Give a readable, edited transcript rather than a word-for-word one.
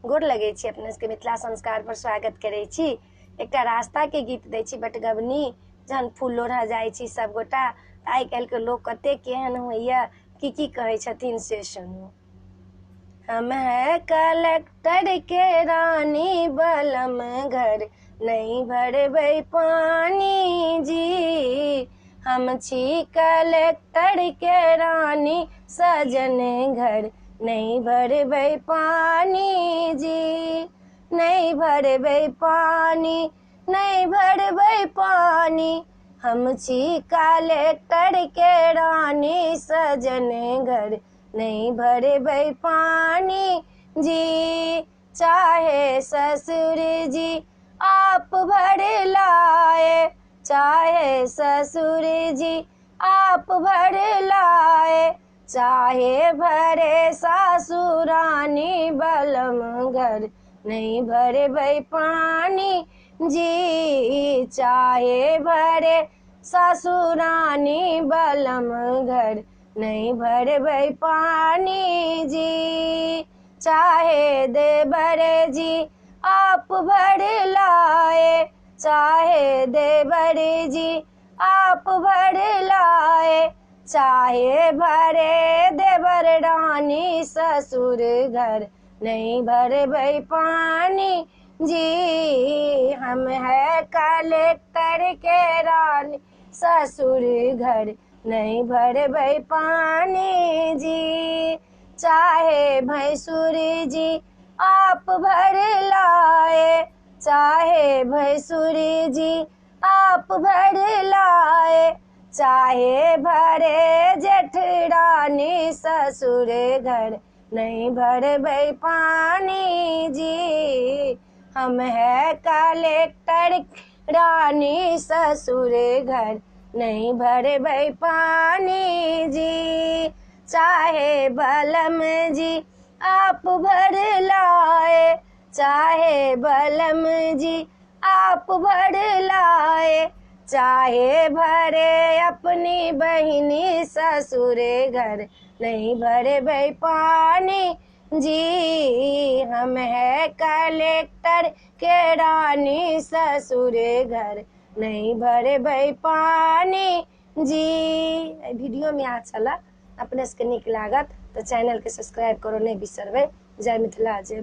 गोर लगे छी अपने सबके मिथिला संस्कार पर स्वागत करे छी। एकटा रास्ता के गीत दै छी बटगबनी जहन फूल लोढ़ा जाइ छी सब गोटा। आइ काल्हि के लोग कते केहन होइया की कहै छथिन से सुनू। हम है कलेक्टर के रानी बलम घर नहीं भरबै पानी जी। हम छी कलेक्टर के रानी सजन घर नहीं भरबै पानी जी। नहीं भरबै पानी नहीं भरबै पानी। हम छी कलेक्टर के रानी सजन घर नहीं भरबै पानी जी। चाहे ससुर जी आप भर लाए, चाहे ससुर जी आप भर लाए, चाहे भरे सासुरानी बलम घर नहीं भरबै पानी जी। चाहे भरे सासुरानी बलम घर नहीं भरबै पानी जी। चाहे देवर जी आप भर लाए, चाहे देवर जी आप भर लाए, चाहे भरे देवर रानी ससुर घर नहीं भरबै पानी जी। हम है कलेक्टर के रानी ससुर घर नहीं भरबै पानी जी। चाहे भैंसुर जी आप भर लाए, चाहे भैंसुर जी आप भर लाए, चाहे भरे जेठरानी ससुर घर नहीं भरबै पानी जी। हम है कलेक्टर रानी ससुर घर नहीं भरबै पानी जी। चाहे बलम जी आप भर लाए, चाहे बलम जी आप भर लाए, चाहे भरे अपनी बहिनी ससुर घर नहीं भरबै पानी जी। हम है कलेक्टर के रानी ससुर घर नहीं भरबै पानी जी। वीडियो में अच्छा लगा अपने से नीक लागत तो चैनल के सब्सक्राइब करो नहीं बिसरबै। जय मिथिला जय